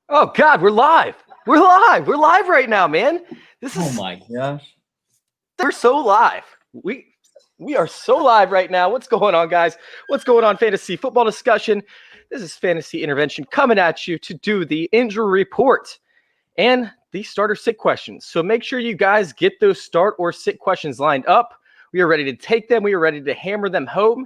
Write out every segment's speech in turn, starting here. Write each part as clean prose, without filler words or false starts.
Oh God, we're live. We're live. We're live right now, man. Oh my gosh. We're so live. We are so live right now. What's going on, guys? What's going on, fantasy football discussion? This is Fantasy Intervention coming at you to do the injury report and the starter sit questions. So make sure you guys get those start or sit questions lined up. We are ready to take them. We are ready to hammer them home.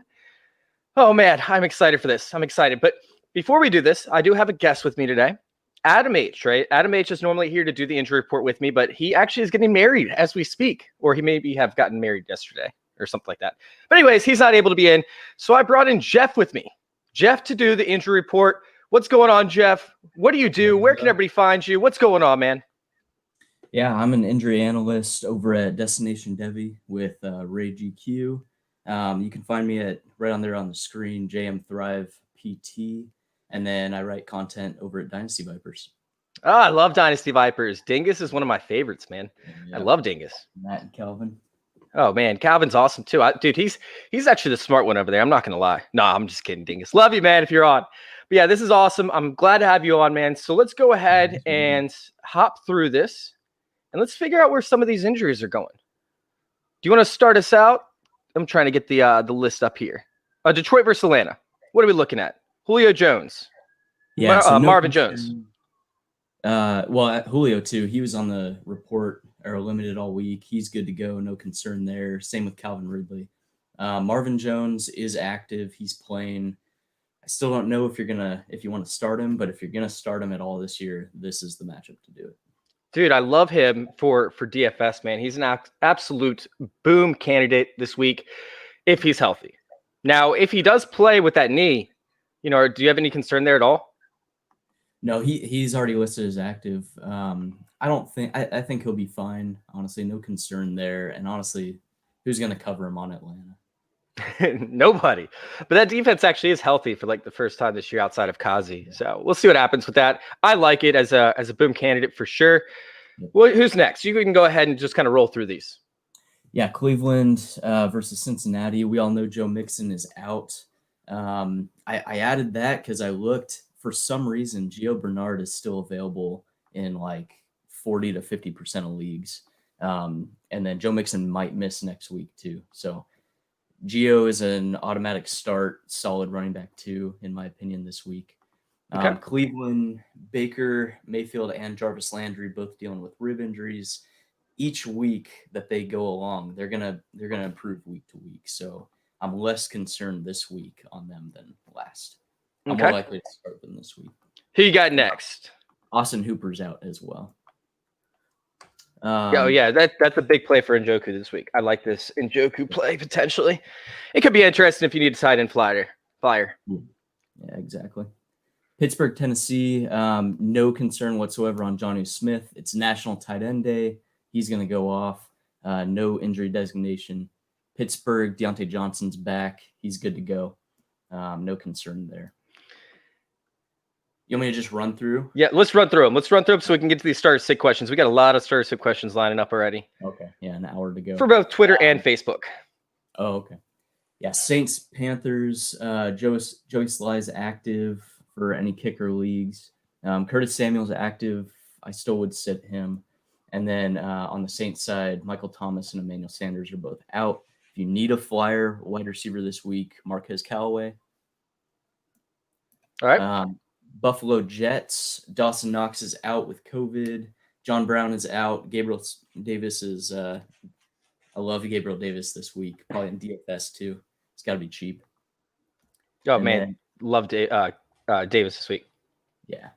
Oh man, I'm excited for this. I'm excited. But before we do this, I do have a guest with me today. Adam H, right? Adam H is normally here to do the injury report with me, but he actually is getting married as we speak, or he maybe have gotten married yesterday or something like that. But anyways, he's not able to be in. So I brought in Jeff with me. Jeff to do the injury report. What's going on, Jeff? What do you do? Where can everybody find you? What's going on, man? Yeah, I'm an injury analyst over at Destination Devi with Ray GQ. You can find me at right on there on the screen, JM Thrive PT, and then I write content over at Dynasty Vipers. Oh, I love Dynasty Vipers. Dingus is one of my favorites, man. Yeah. I love Dingus. Matt and Calvin. Oh man, Calvin's awesome too. Dude, he's actually the smart one over there. I'm not gonna lie. No, I'm just kidding, Dingus. Love you, man, if you're on. But yeah, this is awesome. I'm glad to have you on, man. So let's go ahead and hop through this and let's figure out where some of these injuries are going. Do you want to start us out? I'm trying to get the list up here. Detroit versus Atlanta. What are we looking at? Julio Jones. Yeah, Marvin Jones. Well, Julio too. He was on the report or limited all week. He's good to go. No concern there. Same with Calvin Ridley. Marvin Jones is active. He's playing. I still don't know if you want to start him, but if you're gonna start him at all this year, this is the matchup to do it. Dude, I love him for DFS, man. He's an absolute boom candidate this week if he's healthy. Now, if he does play with that knee, do you have any concern there at all? No, he's already listed as active. I think he'll be fine. Honestly, no concern there. And honestly, who's going to cover him on Atlanta? Nobody. But that defense actually is healthy for like the first time this year outside of Kazi. So we'll see what happens with that. I like it as a boom candidate for sure. Well, who's next? You can go ahead and just kind of roll through these. Yeah, Cleveland versus Cincinnati. We all know Joe Mixon is out. I added that because I looked. For some reason, Gio Bernard is still available in like 40 to 50% of leagues. And then Joe Mixon might miss next week too. So Gio is an automatic start, solid running back too, in my opinion, this week. Okay. Cleveland, Baker, Mayfield, and Jarvis Landry both dealing with rib injuries. Each week that they go along, they're gonna improve week to week. So I'm less concerned this week on them than last. I'm more likely to start them this week. Who you got next? Austin Hooper's out as well. That's a big play for Njoku this week. I like this Njoku play potentially. It could be interesting if you need a tight end flyer. Yeah, exactly. Pittsburgh, Tennessee. No concern whatsoever on Jonnu Smith. It's National Tight End Day. He's going to go off. No injury designation. Pittsburgh, Deontay Johnson's back. He's good to go. No concern there. You want me to just run through? Yeah, let's run through them. So we can get to these starter sit questions. We got a lot of starter sit questions lining up already. Okay. Yeah, an hour to go. For both Twitter and Facebook. Oh, okay. Yeah, Saints, Panthers. Joey Sly's active for any kicker leagues. Curtis Samuel's active. I still would sit him. And then on the Saints side, Michael Thomas and Emmanuel Sanders are both out. If you need a flyer wide receiver this week, Marquez Callaway. All right. Buffalo Jets. Dawson Knox is out with COVID. John Brown is out. Gabriel Davis is I love Gabriel Davis this week. Probably in DFS too. It's got to be cheap. Oh, and man. Love Davis this week. Yeah.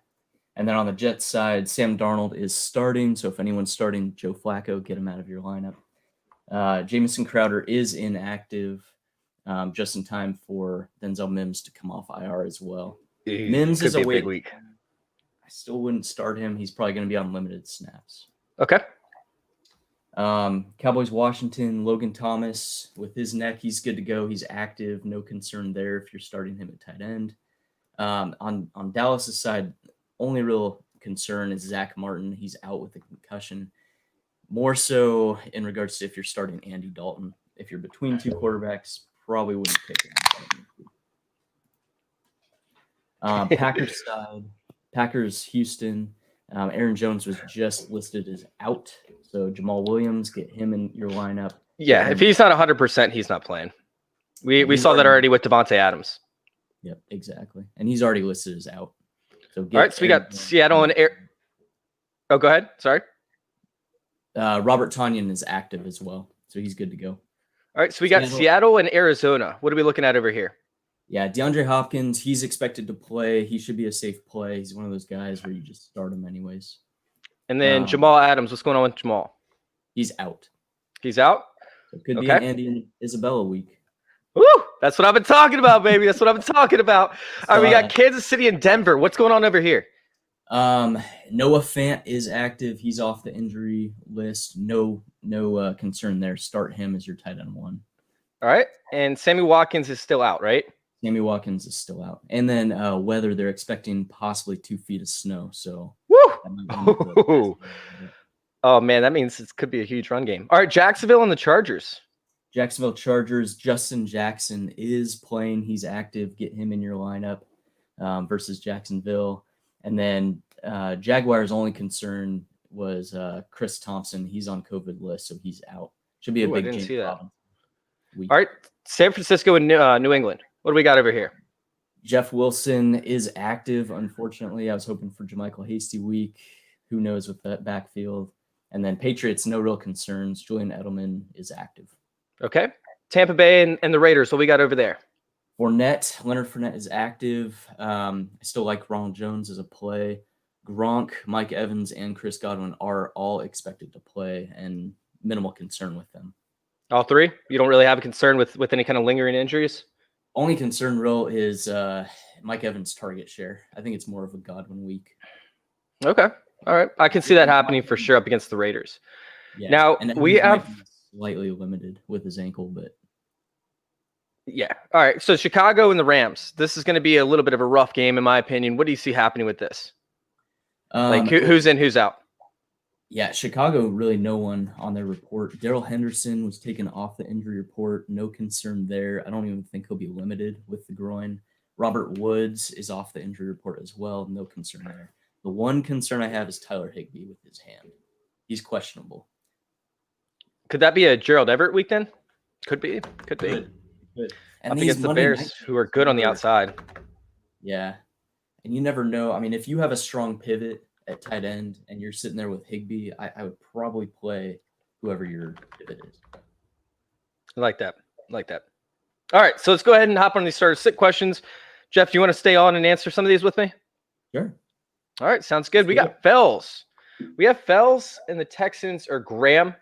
And then on the Jets side, Sam Darnold is starting. So if anyone's starting Joe Flacco, get him out of your lineup. Jamison Crowder is inactive just in time for Denzel Mims to come off IR as well. Mims is a big week. I still wouldn't start him. He's probably going to be on limited snaps. Okay. Cowboys, Washington, Logan Thomas with his neck. He's good to go. He's active. No concern there if you're starting him at tight end. On Dallas's side, only real concern is Zach Martin. He's out with a concussion. More so in regards to if you're starting Andy Dalton. If you're between two quarterbacks, probably wouldn't pick him. Packers side, Packers, Houston. Aaron Jones was just listed as out. So Jamal Williams, get him in your lineup. Yeah, if he's not 100%, he's not playing. We saw that already with Devontae Adams. Yep, exactly. And he's already listed as out. So all right, so we got Seattle and Oh, go ahead. Sorry. Robert Tonyan is active as well, so he's good to go. All right, so we got Seattle and Arizona. What are we looking at over here? Yeah, DeAndre Hopkins, he's expected to play. He should be a safe play. He's one of those guys where you just start him anyways. And then Jamal Adams, what's going on with Jamal? He's out. He's out? So it could be an Andy and Isabella week. Woo! That's what I've been talking about, baby. That's what I've been talking about. All right, we got Kansas City and Denver. What's going on over here? Noah Fant is active. He's off the injury list. No concern there. Start him as your tight end 1. All right. And Sammy Watkins is still out, right? Sammy Watkins is still out. And then weather, they're expecting possibly 2 feet of snow. So woo! Oh, man, that means it could be a huge run game. All right, Jacksonville and the Chargers. Jacksonville Chargers, Justin Jackson is playing. He's active. Get him in your lineup versus Jacksonville. And then Jaguars' only concern was Chris Thompson. He's on COVID list, so he's out. Should be a big game. I didn't see that. All right, San Francisco and New England. What do we got over here? Jeff Wilson is active, unfortunately. I was hoping for JaMychal Hasty week. Who knows with that backfield? And then Patriots, no real concerns. Julian Edelman is active. Okay. Tampa Bay and the Raiders. What we got over there? Leonard Fournette is active. I still like Ronald Jones as a play. Gronk, Mike Evans, and Chris Godwin are all expected to play, and minimal concern with them. All 3? You don't really have a concern with any kind of lingering injuries? Only concern real is Mike Evans' target share. I think it's more of a Godwin week. Okay. All right. I can see that happening for sure up against the Raiders. Yeah. Now, we have slightly limited with his ankle, but yeah. All right. So Chicago and the Rams. This is going to be a little bit of a rough game, in my opinion. What do you see happening with this? Who's in, who's out? Yeah, Chicago, really no one on their report. Darrell Henderson was taken off the injury report. No concern there. I don't even think he'll be limited with the groin. Robert Woods is off the injury report as well. No concern there. The one concern I have is Tyler Higbee with his hand. He's questionable. Could that be a Gerald Everett week then? Could be. Good. And up against the Bears, who are good on the outside. Yeah. And you never know. I mean, if you have a strong pivot at tight end and you're sitting there with Higbee, I would probably play whoever your pivot is. I like that. All right, so let's go ahead and hop on these starter sit questions. Jeff, do you want to stay on and answer some of these with me? Sure. All right, sounds good. We got Fells. We have Fells, and the Texans are Graham.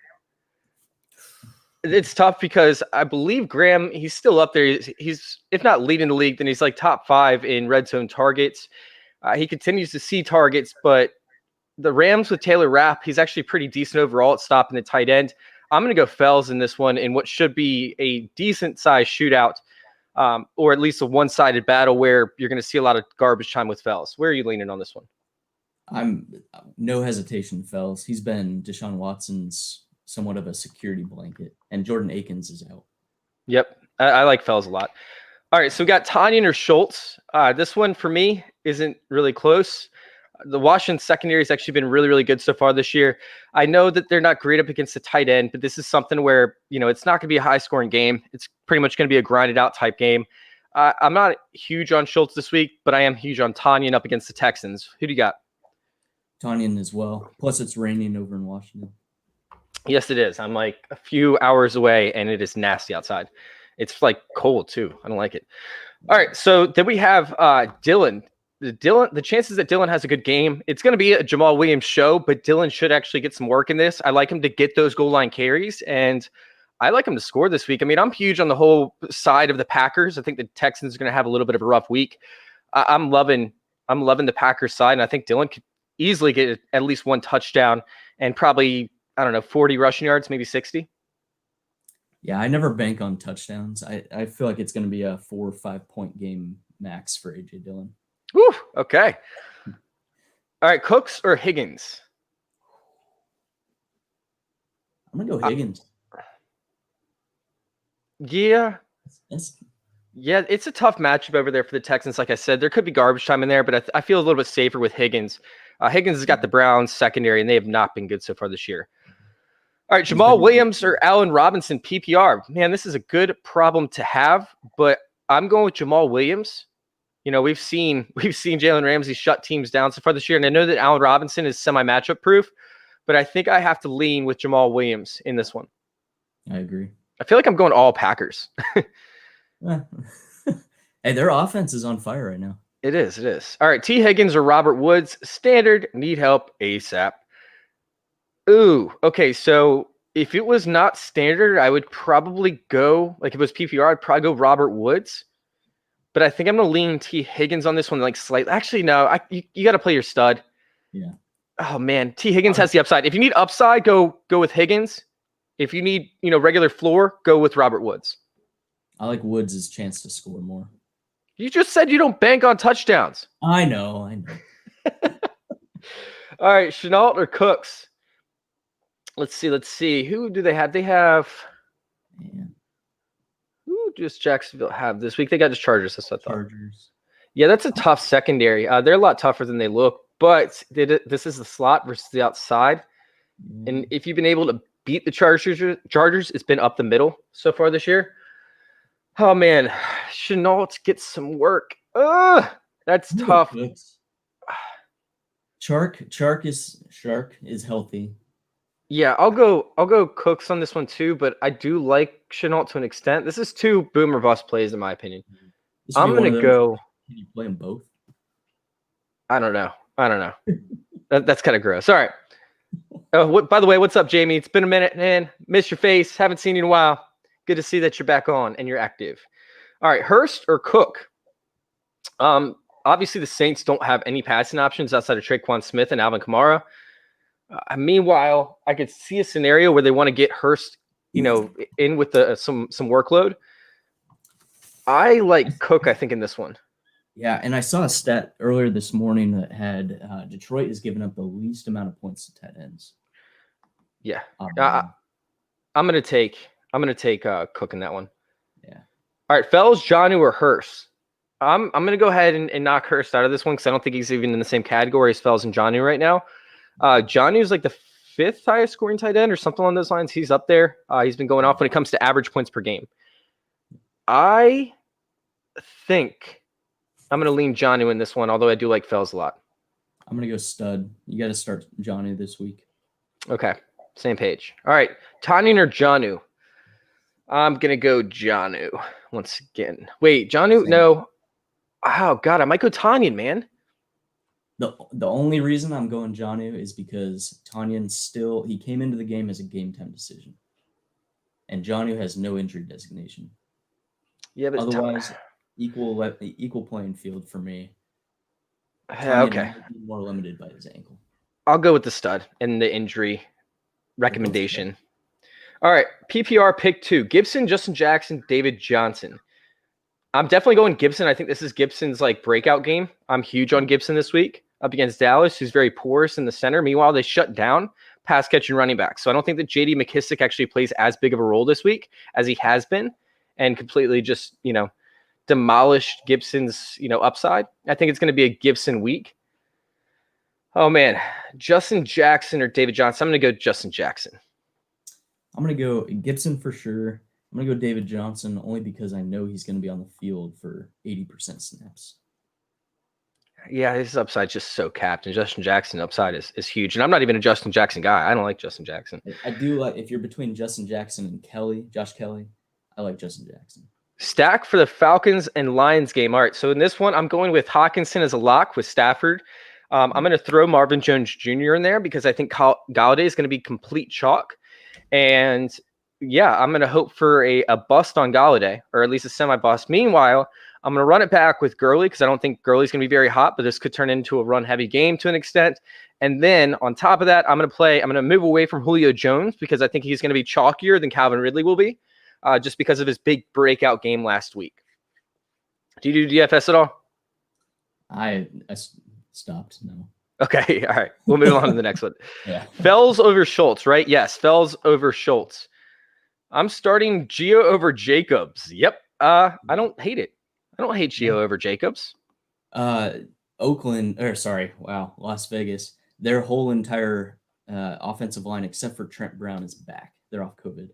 It's tough because I believe Graham, he's still up there. He's if not leading the league, then he's like top 5 in red zone targets. He continues to see targets, but the Rams with Taylor Rapp, he's actually pretty decent overall at stopping the tight end. I'm going to go Fells in this one in what should be a decent-sized shootout, or at least a one-sided battle where you're going to see a lot of garbage time with Fells. Where are you leaning on this one? I'm no hesitation, Fells. He's been Deshaun Watson's somewhat of a security blanket, and Jordan Akins is out. Yep, I like Fells a lot. All right, so we got Tonyan or Schultz. This one for me isn't really close. The Washington secondary has actually been really, really good so far this year. I know that they're not great up against the tight end, but this is something where, it's not going to be a high-scoring game. It's pretty much going to be a grinded-out type game. I'm not huge on Schultz this week, but I am huge on Tonyan up against the Texans. Who do you got? Tonyan as well. Plus, it's raining over in Washington. Yes, it is. I'm like a few hours away, and it is nasty outside. It's like cold, too. I don't like it. All right, so then we have Dylan. The chances that Dylan has a good game, it's going to be a Jamal Williams show, but Dylan should actually get some work in this. I like him to get those goal line carries, and I like him to score this week. I mean, I'm huge on the whole side of the Packers. I think the Texans are going to have a little bit of a rough week. I'm loving the Packers side, and I think Dylan could easily get at least one touchdown and probably, 40 rushing yards, maybe 60. Yeah, I never bank on touchdowns. I feel like it's going to be a 4 or 5 point game max for AJ Dillon. Whew, okay. All right, Cooks or Higgins? I'm going to go Higgins. Yeah. Yeah, it's a tough matchup over there for the Texans. Like I said, there could be garbage time in there, but I feel a little bit safer with Higgins. Higgins has got the Browns secondary, and they have not been good so far this year. All right, He's Jamal been- Williams or Allen Robinson PPR. Man, this is a good problem to have, but I'm going with Jamal Williams. You know, we've seen Jalen Ramsey shut teams down so far this year, and I know that Allen Robinson is semi-matchup proof, but I think I have to lean with Jamal Williams in this one. I agree. I feel like I'm going all Packers. Hey, their offense is on fire right now. It is. All right, T. Higgins or Robert Woods. Standard, need help ASAP. Ooh, okay, so if it was not standard, I would probably go, like if it was PPR, I'd probably go Robert Woods. But I think I'm going to lean T. Higgins on this one, like slightly. Actually, no, you got to play your stud. Yeah. Oh, man, T. Higgins has the upside. If you need upside, go with Higgins. If you need, regular floor, go with Robert Woods. I like Woods' chance to score more. You just said you don't bank on touchdowns. I know. All right, Chenault or Cooks? Let's see. Who do they have? They have who does Jacksonville have this week? They got the Chargers. That's what I thought. Chargers. Yeah, that's a tough secondary. They're a lot tougher than they look, but this is the slot versus the outside. And if you've been able to beat the Chargers, it's been up the middle so far this year. Oh man, Chenault gets some work. That's tough. Shark is healthy. Yeah, I'll go Cooks on this one too, but I do like Chenault to an extent. This is two boom or bust plays in my opinion. I'm gonna go. Can you play them both? I don't know. That's kind of gross. All right. Oh, by the way, what's up, Jamie? It's been a minute, man. Miss your face. Haven't seen you in a while. Good to see that you're back on and you're active. All right, Hearst or Cook? Obviously the Saints don't have any passing options outside of Traquan Smith and Alvin Kamara. Meanwhile, I could see a scenario where they want to get Hearst, in with some workload. I like Cook, I think, in this one. Yeah, and I saw a stat earlier this morning that had Detroit has given up the least amount of points to tight ends. Yeah, I'm gonna take Cook in that one. Yeah. All right, Fells, Jonnu, or Hearst? I'm gonna go ahead and knock Hearst out of this one because I don't think he's even in the same category as Fells and Jonnu right now. Jonnu's like the 5th highest scoring tight end or something along those lines. He's up there. He's been going off when it comes to average points per game. I think I'm going to lean Jonnu in this one, although I do like Fells a lot. I'm going to go stud. You got to start Jonnu this week. Okay, same page. All right, Tanyan or Jonnu? I'm going to go Jonnu once again. Wait, Jonnu? No. Oh, God, I might go Tanyan, man. The only reason I'm going Jonnu is because Tanyan he came into the game as a game time decision. And Jonnu has no injury designation. Yeah, but otherwise, equal playing field for me. Okay. Might be more limited by his ankle. I'll go with the stud and the injury recommendation. All right, PPR pick 2. Gibson, Justin Jackson, David Johnson. I'm definitely going Gibson. I think this is Gibson's breakout game. I'm huge on Gibson this week up against Dallas, who's very porous in the center. Meanwhile, they shut down pass catching running backs. So I don't think that J.D. McKissic actually plays as big of a role this week as he has been and completely just, demolished Gibson's, upside. I think it's going to be a Gibson week. Oh, man. Justin Jackson or David Johnson? I'm going to go Justin Jackson. I'm going to go Gibson for sure. I'm going to go David Johnson only because I know he's going to be on the field for 80% snaps. Yeah, his upside is just so capped, and Justin Jackson upside is huge. And I'm not even a Justin Jackson guy. I don't like Justin Jackson. I do like, if you're between Justin Jackson and Josh Kelly, I like Justin Jackson. Stack for the Falcons and Lions game. All right, so in this one, I'm going with Hawkinson as a lock with Stafford. I'm going to throw Marvin Jones Jr. in there because I think Galladay is going to be complete chalk. And yeah, I'm going to hope for a bust on Galladay, or at least a semi-bust. Meanwhile, I'm going to run it back with Gurley because I don't think Gurley's going to be very hot, but this could turn into a run-heavy game to an extent. And then on top of that, I'm going to move away from Julio Jones because I think he's going to be chalkier than Calvin Ridley will be, just because of his big breakout game last week. Do you do DFS at all? I stopped, no. Okay, all right. We'll move on to the next one. Yeah. Fells over Schultz, right? Yes, Fells over Schultz. I'm starting Gio over Jacobs. Yep. I don't hate it. I don't hate Gio over Jacobs. Las Vegas. Their whole entire offensive line, except for Trent Brown, is back. They're off COVID,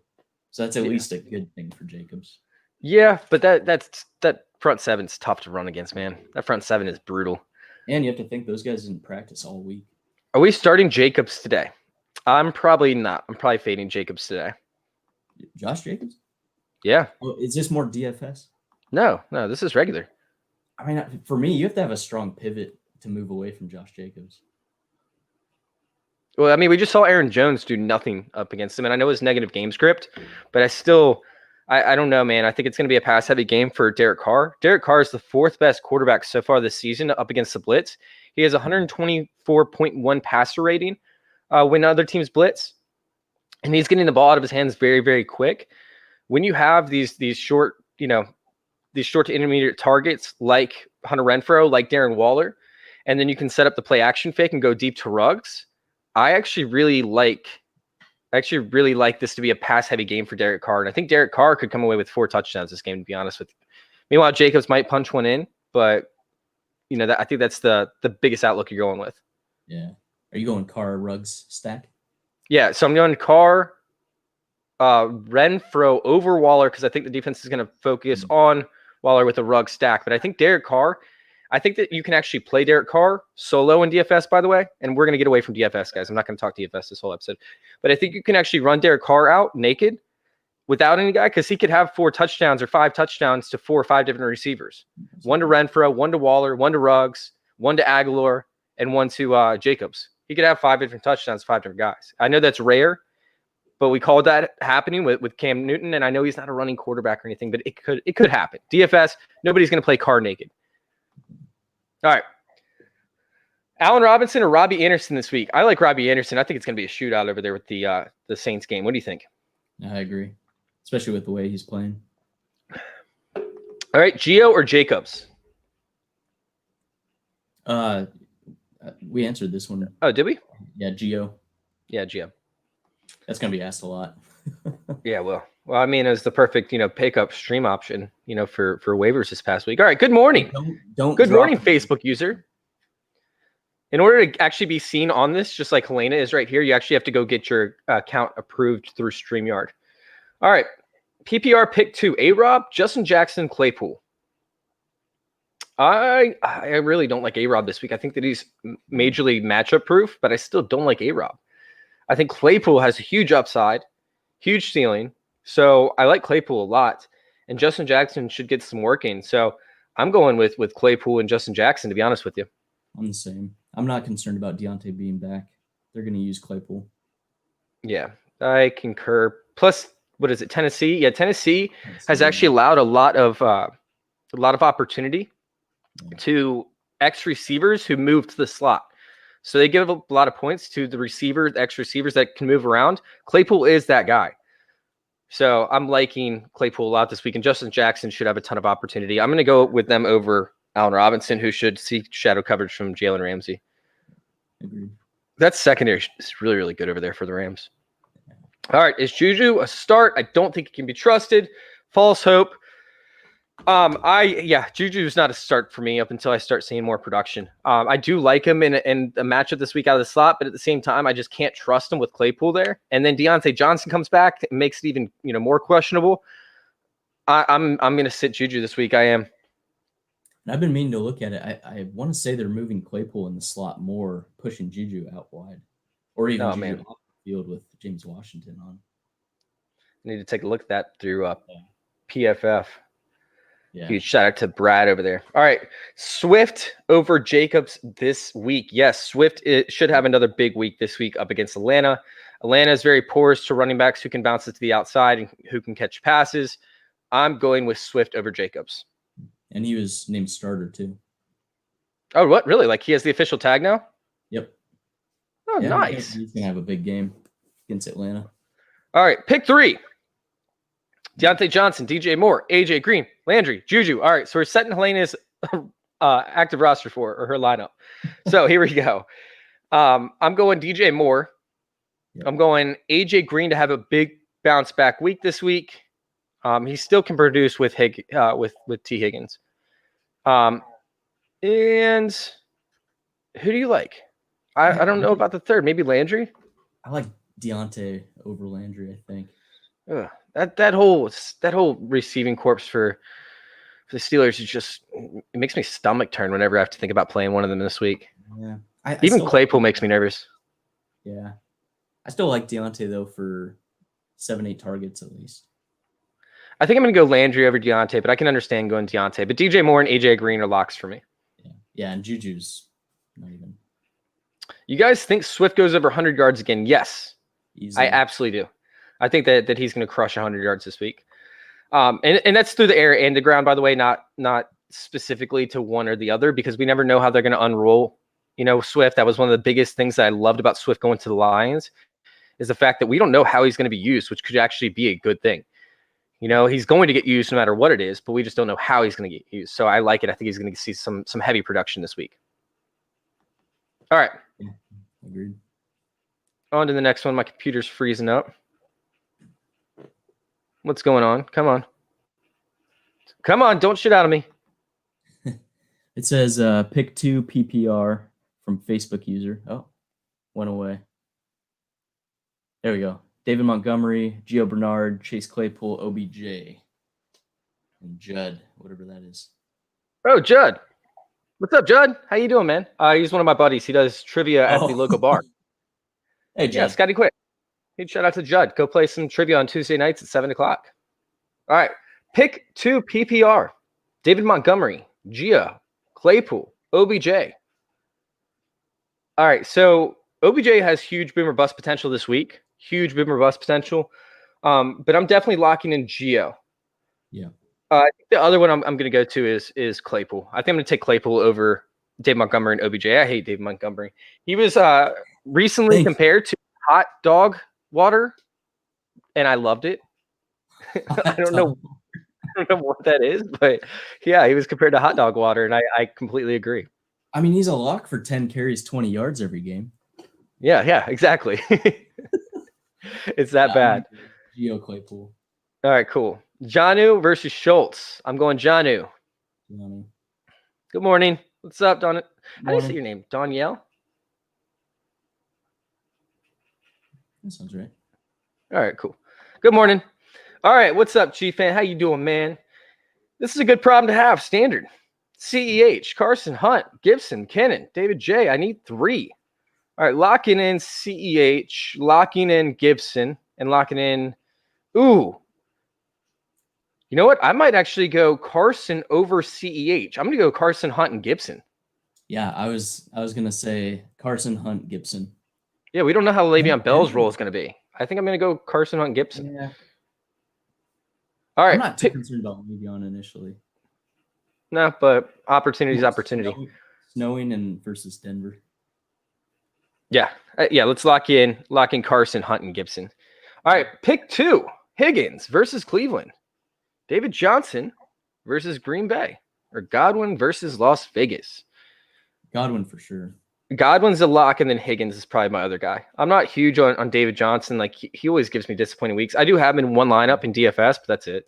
so that's at least a good thing for Jacobs. Yeah, but that front seven's tough to run against, man. That front seven is brutal. And you have to think those guys didn't practice all week. Are we starting Jacobs today? I'm probably not. I'm probably fading Jacobs today. Josh Jacobs? Yeah. Oh, is this more DFS? No, this is regular. I mean, for me, you have to have a strong pivot to move away from Josh Jacobs. Well, I mean, we just saw Aaron Jones do nothing up against him, and I know his negative game script, but I don't know, man. I think it's going to be a pass-heavy game for Derek Carr. Derek Carr is the fourth best quarterback so far this season up against the blitz. He has 124.1 passer rating when other teams blitz, and he's getting the ball out of his hands very, very quick. When you have these short, these short to intermediate targets like Hunter Renfrow, like Darren Waller, and then you can set up the play action fake and go deep to Ruggs. I actually really like this to be a pass-heavy game for Derek Carr, and I think Derek Carr could come away with 4 touchdowns this game, to be honest with you. Meanwhile, Jacobs might punch one in, but I think that's the biggest outlook you're going with. Yeah. Are you going Carr Ruggs stack? Yeah, so I'm going Carr, Renfrow over Waller because I think the defense is going to focus on Waller with a Ruggs stack. But I think Derek Carr, I think that you can actually play Derek Carr solo in DFS, by the way. And we're going to get away from DFS, guys. I'm not going to talk DFS this whole episode. But I think you can actually run Derek Carr out naked without any guy because he could have 4 touchdowns or 5 touchdowns to 4 or 5 different receivers. 1 to Renfrow, 1 to Waller, 1 to Ruggs, 1 to Aguilar, and 1 to Jacobs. He could have 5 different touchdowns, 5 different guys. I know that's rare, but we called that happening with Cam Newton, and I know he's not a running quarterback or anything, but it could happen. DFS, nobody's going to play Carr naked. All right. Allen Robinson or Robbie Anderson this week? I like Robbie Anderson. I think it's going to be a shootout over there with the Saints game. What do you think? I agree, especially with the way he's playing. All right, Gio or Jacobs? We answered this one. Oh, did we? Yeah, Gio. Yeah, Gio. That's going to be asked a lot. Yeah, well, I mean, it was the perfect, pick up stream option, for waivers this past week. All right, good morning. Good morning, Facebook user. In order to actually be seen on this, just like Helena is right here, you actually have to go get your account approved through StreamYard. All right, PPR pick 2, A-Rob, Justin Jackson, Claypool. I really don't like A-Rob this week. I think that he's majorly matchup proof, but I still don't like A-Rob. I think Claypool has a huge upside, huge ceiling. So I like Claypool a lot. And Justin Jackson should get some work in. So I'm going with Claypool and Justin Jackson, to be honest with you. I'm the same. I'm not concerned about Deontay being back. They're going to use Claypool. Yeah, I concur. Plus, what is it, Tennessee? Yeah, Tennessee has actually allowed a lot of opportunity to X receivers who move to the slot. So they give a lot of points to the X receivers that can move around. Claypool is that guy. So I'm liking Claypool a lot this week, and Justin Jackson should have a ton of opportunity. I'm going to go with them over Allen Robinson, who should see shadow coverage from Jalen Ramsey. Agreed. That secondary is really, really good over there for the Rams. All right, is Juju a start? I don't think he can be trusted. False hope. Juju is not a start for me up until I start seeing more production. I do like him in a matchup this week out of the slot, but at the same time, I just can't trust him with Claypool there. And then Deontay Johnson comes back, it makes it even more questionable. I'm going to sit Juju this week. I am. And I've been meaning to look at it. I want to say they're moving Claypool in the slot more, pushing Juju out wide, or even Juju off the field with James Washington on. I need to take a look at that through PFF. Yeah. Huge shout out to Brad over there. All right. Swift over Jacobs this week. Yes, Swift should have another big week this week up against Atlanta. Atlanta is very porous to running backs who can bounce it to the outside and who can catch passes. I'm going with Swift over Jacobs. And he was named starter too. Oh, what? Really? Like he has the official tag now? Yep. Oh, yeah, nice. He's going to have a big game against Atlanta. All right. Pick 3. Deontay Johnson, DJ Moore, AJ Green, Landry, Juju. All right, so we're setting Helena's active roster for her lineup. So here we go. I'm going DJ Moore. Yep. I'm going AJ Green to have a big bounce back week this week. He still can produce with with T Higgins. And who do you like? I don't know about the third. Maybe Landry. I like Deontay over Landry, I think. Ugh, that whole receiving corpse for the Steelers is just, it makes me stomach turn whenever I have to think about playing one of them this week. Yeah. Even Claypool makes me nervous. Yeah. I still like Deontay, though, for 7-8 targets at least. I think I'm going to go Landry over Deontay, but I can understand going Deontay. But DJ Moore and AJ Green are locks for me. Yeah, and Juju's not even. You guys think Swift goes over 100 yards again? Yes. Easily. I absolutely do. I think that he's going to crush 100 yards this week. And that's through the air and the ground, by the way, not specifically to one or the other, because we never know how they're going to unroll, Swift. That was one of the biggest things that I loved about Swift going to the Lions, is the fact that we don't know how he's going to be used, which could actually be a good thing. He's going to get used no matter what it is, but we just don't know how he's going to get used. So I like it. I think he's going to see some heavy production this week. All right. Yeah, agreed. On to the next one. My computer's freezing up. What's going on? Come on. Come on. Don't shit out of me. It says pick 2 PPR from Facebook user. Oh, went away. There we go. David Montgomery, Gio Bernard, Chase Claypool, OBJ, and Judd, whatever that is. Oh, Judd. What's up, Judd? How you doing, man? He's one of my buddies. He does trivia at the local bar. Hey, Judd. Yeah, Scotty Quick. Hey, shout out to Judd. Go play some trivia on Tuesday nights at 7 o'clock. All right. Pick 2 PPR. David Montgomery, Gio, Claypool, OBJ. All right. So OBJ has huge boomer bust potential this week. Huge boomer bust potential. But I'm definitely locking in Gio. Yeah. I think the other one I'm going to go to is Claypool. I think I'm going to take Claypool over Dave Montgomery and OBJ. I hate Dave Montgomery. He was recently compared to hot dog water, and I loved it. I don't know what that is, but yeah, he was compared to hot dog water, and I completely agree. I mean, he's a lock for 10 carries, 20 yards every game. Yeah, exactly. It's that bad. Gio Claypool. All right, cool. Jonnu versus Schultz. I'm going Jonnu. Good morning. What's up, Don? How do you say your name? Danielle? That sounds right. All right, cool. Good morning. All right, what's up, Chief fan? How you doing, man? This is a good problem to have. Standard. CEH, Carson Hunt, Gibson, Kennan, David J. I need 3. All right, locking in CEH, locking in Gibson, and locking in. Ooh. You know what? I might actually go Carson over CEH. I'm going to go Carson, Hunt, and Gibson. Yeah, I was gonna say Carson, Hunt, Gibson. Yeah, we don't know how Le'Veon Bell's role is going to be. I think I'm going to go Carson, Hunt, Gibson. Yeah. All right. I'm not too concerned about Le'Veon initially. No, but opportunity. Snowing and versus Denver. Yeah. Let's lock in Carson, Hunt, and Gibson. All right. Pick 2. Higgins versus Cleveland. David Johnson versus Green Bay. Or Godwin versus Las Vegas. Godwin for sure. Godwin's a lock, and then Higgins is probably my other guy. I'm not huge on David Johnson. Like, he always gives me disappointing weeks. I do have him in one lineup in DFS, but that's it.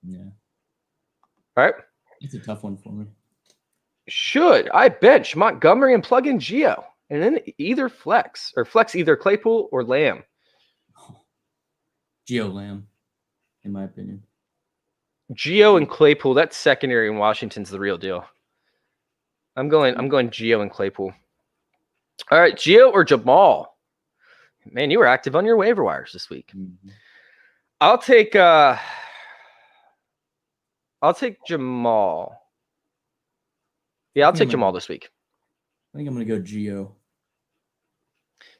Yeah. All right. It's a tough one for me. Should I bench Montgomery and plug in Gio? And then either flex either Claypool or Lamb? Gio Lamb, in my opinion. Gio and Claypool, that secondary in Washington's the real deal. I'm going Gio and Claypool. All right, Gio or Jamal? Man, you were active on your waiver wires this week. Mm-hmm. I'll take Jamal. Yeah, I'll take Jamal this week. I think I'm going to go Gio.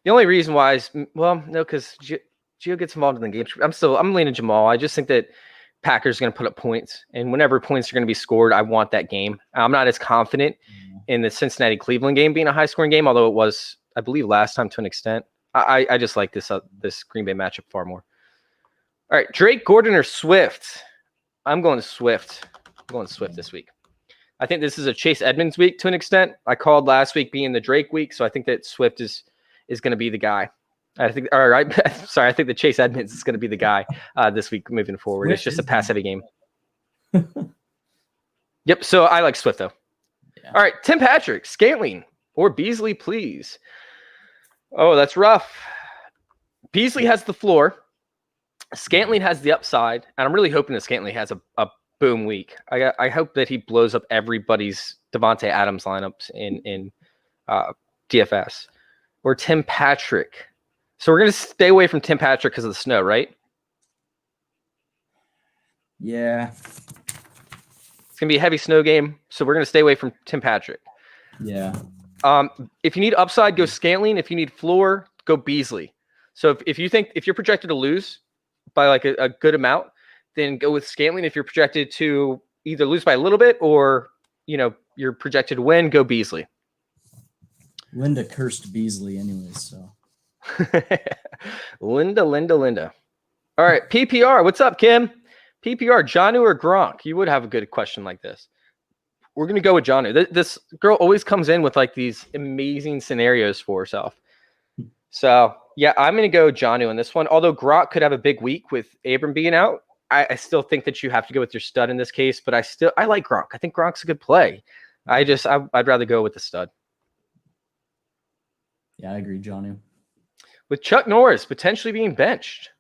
The only reason why is, well, no, because Gio gets involved in the game. I'm leaning Jamal. I just think that Packers are going to put up points, and whenever points are going to be scored, I want that game. I'm not as confident in the Cincinnati-Cleveland game being a high-scoring game, although it was, I believe, last time to an extent. I just like this Green Bay matchup far more. All right, Drake, Gordon, or Swift? I'm going Swift. I'm going Swift this week. I think this is a Chase Edmonds week to an extent. I called last week being the Drake week, so I think that Swift is going to be the guy. I think. All right. Sorry, I think that Chase Edmonds is going to be the guy this week moving forward. It's just a pass-heavy game. Yep. So I like Swift though. Yeah. All right, Tim Patrick, Scantling or Beasley, please. Oh, that's rough. Beasley has the floor. Scantling has the upside, and I'm really hoping that Scantling has a boom week. I hope that he blows up everybody's Devontae Adams lineups in DFS. Or Tim Patrick. So we're going to stay away from Tim Patrick because of the snow, right? Yeah. It's going to be a heavy snow game, so we're going to stay away from Tim Patrick. Yeah. If you need upside, go Scantling. If you need floor, go Beasley. So if you're projected to lose by like a good amount, then go with Scantling. If you're projected to either lose by a little bit or, you're projected to win, go Beasley. Linda cursed Beasley anyways, so. Linda. All right, PPR. What's up, Kim? PPR, Jonnu or Gronk? You would have a good question like this. We're going to go with Jonnu. This girl always comes in with like these amazing scenarios for herself. So, yeah, I'm going to go Jonnu in this one. Although Gronk could have a big week with Abram being out, I still think that you have to go with your stud in this case. But I like Gronk. I think Gronk's a good play. I'd rather go with the stud. Yeah, I agree, Jonnu. With Chuck Norris potentially being benched.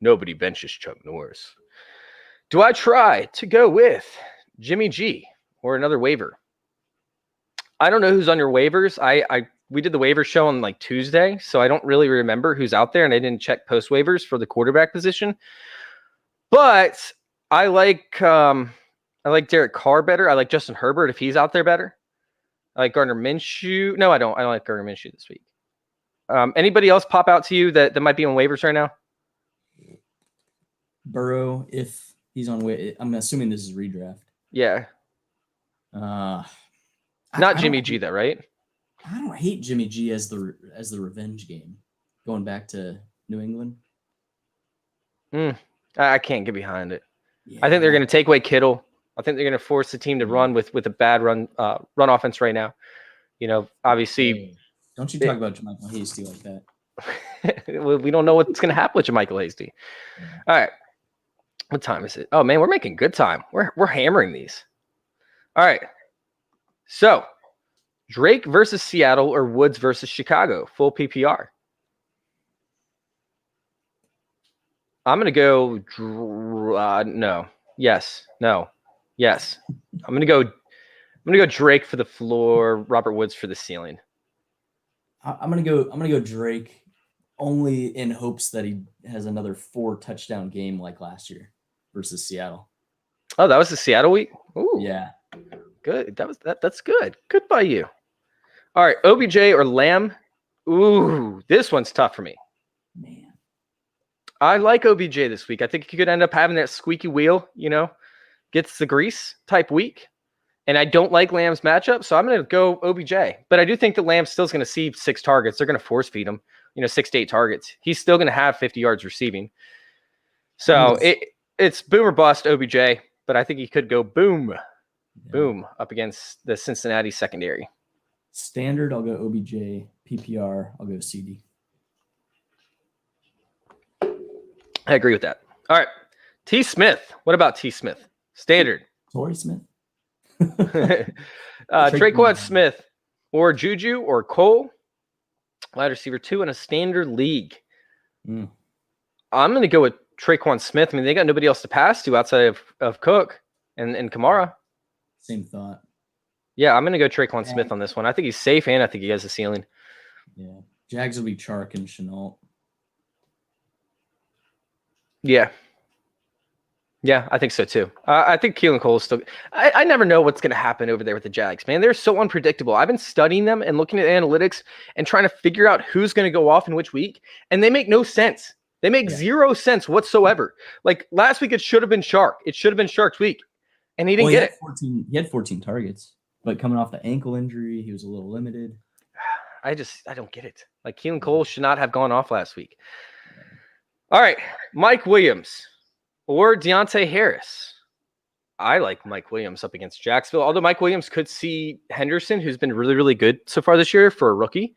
Nobody benches Chuck Norris. Do I try to go with Jimmy G or another waiver? I don't know who's on your waivers. We did the waiver show on like Tuesday, so I don't really remember who's out there, and I didn't check post waivers for the quarterback position. But I like Derek Carr better. I like Justin Herbert if he's out there better. I like Gardner Minshew. No, I don't. I don't like Gardner Minshew this week. Anybody else pop out to you that might be on waivers right now? Burrow, if he's on I'm assuming this is redraft. Yeah. Not Jimmy G though, right? I don't hate Jimmy G as the revenge game, going back to New England. I can't get behind it. Yeah. I think they're going to take away Kittle. I think they're going to force the team to run with a bad run offense right now. Obviously. Don't you talk about JaMychal Hasty like that. We don't know what's going to happen with JaMychal Hasty. All right. What time is it? Oh, man, we're making good time. We're hammering these. All right. So, Drake versus Seattle or Woods versus Chicago, full PPR. I'm going to go no. Yes. No. Yes. I'm going to go Drake for the floor, Robert Woods for the ceiling. I'm going to go Drake only in hopes that he has another 4 touchdown game like last year versus Seattle. Oh, that was the Seattle week? Ooh. Yeah. Good. That's good. Good by you. All right, OBJ or Lamb? Ooh, this one's tough for me. Man. I like OBJ this week. I think he could end up having that squeaky wheel, gets the grease type week. And I don't like Lamb's matchup, so I'm going to go OBJ. But I do think that Lamb still is going to see 6 targets. They're going to force feed him, 6 to 8 targets. He's still going to have 50 yards receiving. So it's boom or bust OBJ, but I think he could go boom up against the Cincinnati secondary. Standard, I'll go OBJ. PPR, I'll go CD. I agree with that. All right. T. Smith. What about T. Smith? Standard. Torrey Smith. Traquan Smith or Juju or Cole. Wide receiver 2 in a standard league. I'm going to go with Traquan Smith. I mean, they got nobody else to pass to outside of Cook and Kamara. Same thought. Yeah, I'm going to go Traquan Smith on this one. I think he's safe, and I think he has a ceiling. Yeah. Jags will be Chark and Chenault. Yeah. Yeah, I think so, too. I think Keelan Cole is still – I never know what's going to happen over there with the Jags, man. They're so unpredictable. I've been studying them and looking at analytics and trying to figure out who's going to go off in which week, and they make no sense. They make zero sense whatsoever. Like, last week it should have been Shark. It should have been Shark's week, and he didn't get it. He had 14 targets. But coming off the ankle injury, he was a little limited. I don't get it. Like, Keelan Cole should not have gone off last week. All right, Mike Williams or Deontay Harris. I like Mike Williams up against Jacksonville, although Mike Williams could see Henderson, who's been really, really good so far this year for a rookie.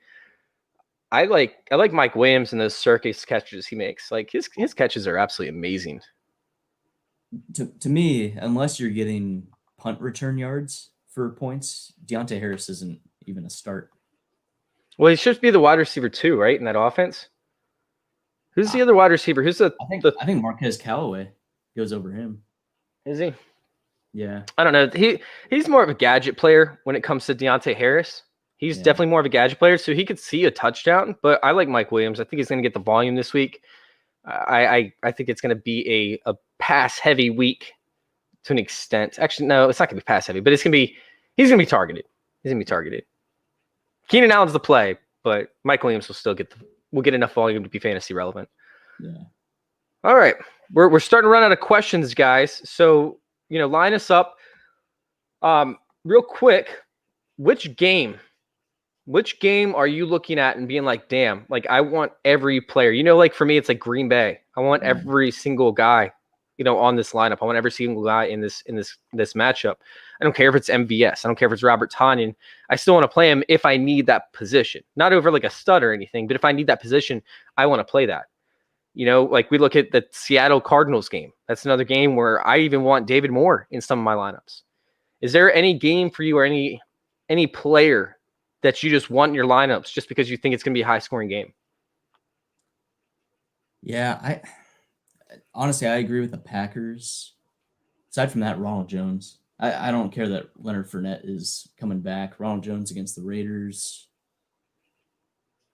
I like Mike Williams and those circus catches he makes. Like his catches are absolutely amazing. To me, unless you're getting punt return yards for points, Deontay Harris isn't even a start. Well, he should be the wide receiver too, right? In that offense. Who's the other wide receiver? Who's the I think Marquez Callaway goes over him. Is he? Yeah. I don't know. He's more of a gadget player when it comes to Deontay Harris. He's definitely more of a gadget player, so he could see a touchdown. But I like Mike Williams. I think he's going to get the volume this week. I think it's going to be a pass heavy week to an extent. Actually, no, it's not going to be pass heavy, but he's going to be targeted. He's going to be targeted. Keenan Allen's the play, but Mike Williams will get enough volume to be fantasy relevant. Yeah. All right, we're starting to run out of questions, guys. So line us up. Real quick, which game are you looking at and being like, damn, like I want every player? Like for me, it's like Green Bay. I want every single guy, on this lineup. I want every single guy in this matchup. I don't care if it's MVS. I don't care if it's Robert Tonyan. I still want to play him if I need that position. Not over like a stud or anything, but if I need that position, I want to play that. Like we look at the Seattle Cardinals game. That's another game where I even want David Moore in some of my lineups. Is there any game for you or any player that you just want in your lineups just because you think it's going to be a high-scoring game? Yeah, honestly, I agree with the Packers. Aside from that, Ronald Jones. I don't care that Leonard Fournette is coming back. Ronald Jones against the Raiders.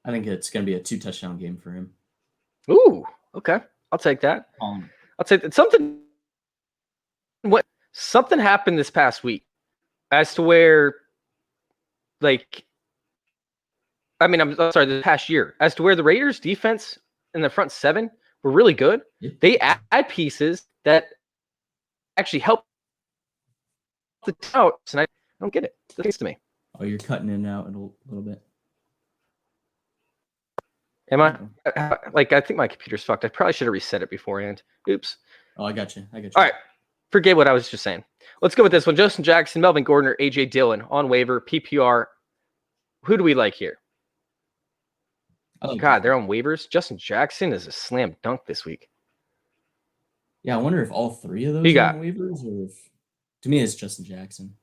I think it's going to be a 2-touchdown game for him. Ooh, okay. I'll take that. I'll take that. Something happened this past week as to where, this past year, as to where the Raiders defense in the front seven were really good. Yeah. They add pieces that actually help the out, and I don't get it. It makes to me. Oh, you're cutting in and out a little bit. Am I? I think my computer's fucked. I probably should have reset it beforehand. Oops. Oh, I got you. All right. Forget what I was just saying. Let's go with this one. Justin Jackson, Melvin Gordon, or A.J. Dillon on waiver, PPR. Who do we like here? God, they're on waivers. Justin Jackson is a slam dunk this week. Yeah, I wonder if all three of those are on waivers, or if, to me, it's Justin Jackson.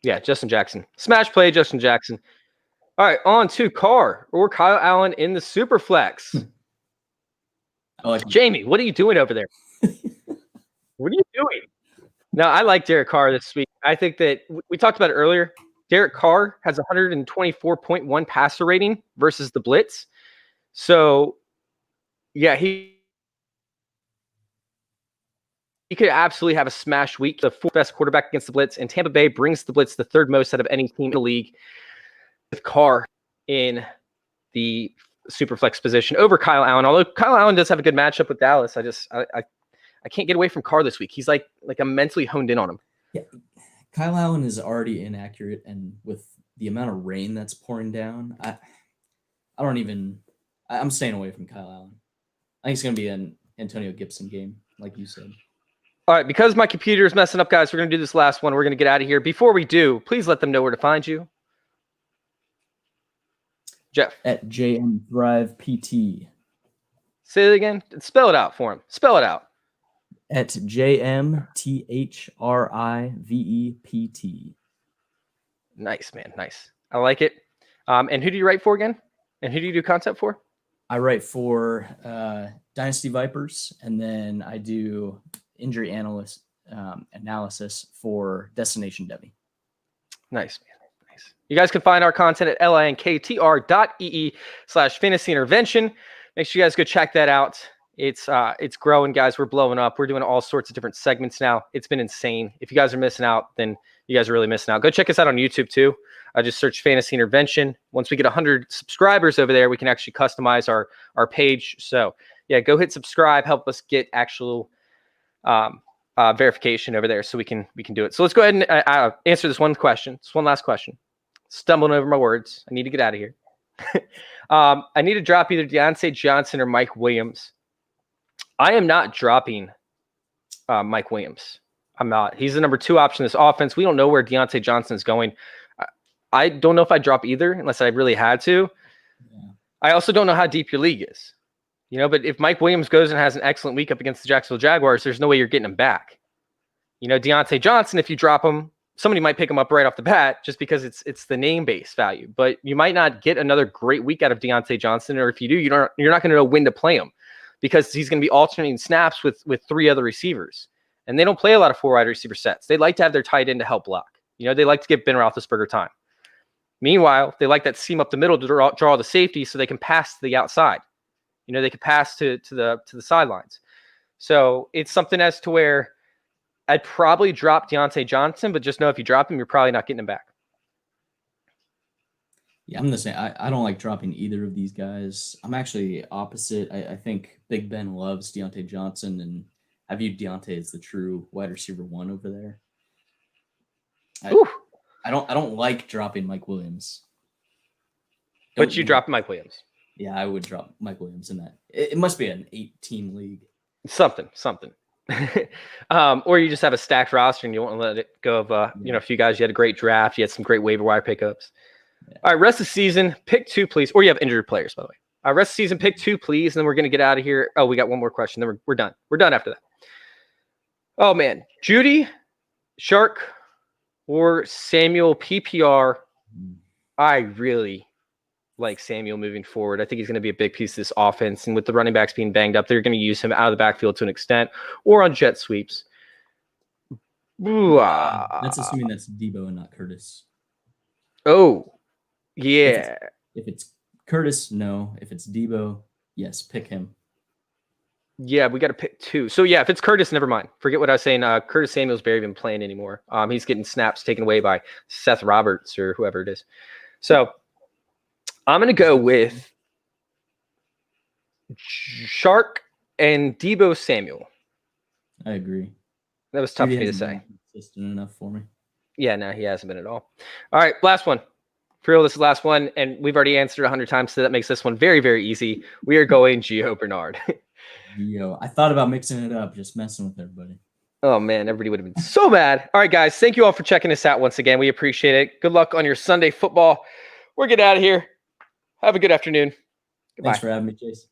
Yeah, Justin Jackson. Smash play, Justin Jackson. All right, on to Carr or Kyle Allen in the super flex. Jamie, what are you doing over there? What are you doing? No, I like Derek Carr this week. I think that we talked about it earlier. Derek Carr has 124.1 passer rating versus the blitz. So, yeah, he could absolutely have a smash week. The fourth best quarterback against the blitz, and Tampa Bay brings the blitz the third most out of any team in the league, with Carr in the super flex position over Kyle Allen. Although Kyle Allen does have a good matchup with Dallas, I can't get away from Carr this week. He's like I'm mentally honed in on him. Yeah, Kyle Allen is already inaccurate, and with the amount of rain that's pouring down, I'm staying away from Kyle Allen. I think it's going to be an Antonio Gibson game, like you said. All right, because my computer is messing up, guys, we're going to do this last one. We're going to get out of here. Before we do, please let them know where to find you. Jeff. At JM Thrive PT. Say it again. Spell it out for him. Spell it out. At JMTHRIVEPT. Nice, man. Nice. I like it. And who do you write for again? And who do you do content for? I write for Dynasty Vipers, and then I do injury analysis for Destination Debbie. Nice, man. Nice. You guys can find our content at linktr.ee/fantasy intervention. Make sure you guys go check that out. It's growing, guys. We're blowing up. We're doing all sorts of different segments now. It's been insane. If you guys are missing out, then you guys are really missing out. Go check us out on YouTube too. Just search Fantasy Intervention. Once we get 100 subscribers over there, we can actually customize our page. So yeah, go hit subscribe. Help us get actual verification over there, so we can do it. So let's go ahead and answer this one question. This one last question. Stumbling over my words. I need to get out of here. I need to drop either Deontay Johnson or Mike Williams. I am not dropping Mike Williams. I'm not. He's the number 2 option in this offense. We don't know where Deontay Johnson is going. I don't know if I'd drop either unless I really had to. Yeah. I also don't know how deep your league is. But if Mike Williams goes and has an excellent week up against the Jacksonville Jaguars, there's no way you're getting him back. Deontay Johnson, if you drop him, somebody might pick him up right off the bat just because it's the name base value. But you might not get another great week out of Deontay Johnson, or if you do, you're not going to know when to play him because he's going to be alternating snaps with 3 other receivers. And they don't play a lot of 4 wide receiver sets. They like to have their tight end to help block. They like to give Ben Roethlisberger time. Meanwhile, they like that seam up the middle to draw the safety so they can pass to the outside. They can pass to the sidelines. So it's something as to where I'd probably drop Deontay Johnson, but just know if you drop him, you're probably not getting him back. Yeah, I'm the same. I don't like dropping either of these guys. I'm actually opposite. I think Big Ben loves Deontay Johnson, and I view Deontay as the true wide receiver 1 over there. I don't like dropping Mike Williams. But you drop Mike Williams. Yeah, I would drop Mike Williams in that. It must be an 8-team league. Something. Or you just have a stacked roster and you want to let it go of a few guys. You had a great draft. You had some great waiver wire pickups. Yeah. All right, rest of the season, pick 2, please. Or you have injured players, by the way. All right, rest of the season, pick 2, please. And then we're going to get out of here. Oh, we got one more question. Then we're done. We're done after that. Oh, man. Judy, Shark, or Samuel PPR. I really like Samuel moving forward. I think he's going to be a big piece of this offense. And with the running backs being banged up, they're going to use him out of the backfield to an extent or on jet sweeps. That's assuming that's Debo and not Curtis. Oh, yeah. If it's Curtis, no. If it's Debo, yes, pick him. Yeah, we got to pick 2. So, yeah, if it's Curtis, never mind. Forget what I was saying. Curtis Samuel's barely even playing anymore. He's getting snaps taken away by Seth Roberts or whoever it is. So, I'm going to go with Shark and Debo Samuel. I agree. That was tough for me to say. Consistent enough for me. Yeah, no, he hasn't been at all. All right, last one. For real, this is the last one, and we've already answered 100 times, so that makes this one very, very easy. We are going Gio Bernard. I thought about mixing it up, just messing with everybody. Oh, man, everybody would have been so mad. All right, guys, thank you all for checking us out once again. We appreciate it. Good luck on your Sunday football. We're getting out of here. Have a good afternoon. Goodbye. Thanks for having me, Chase.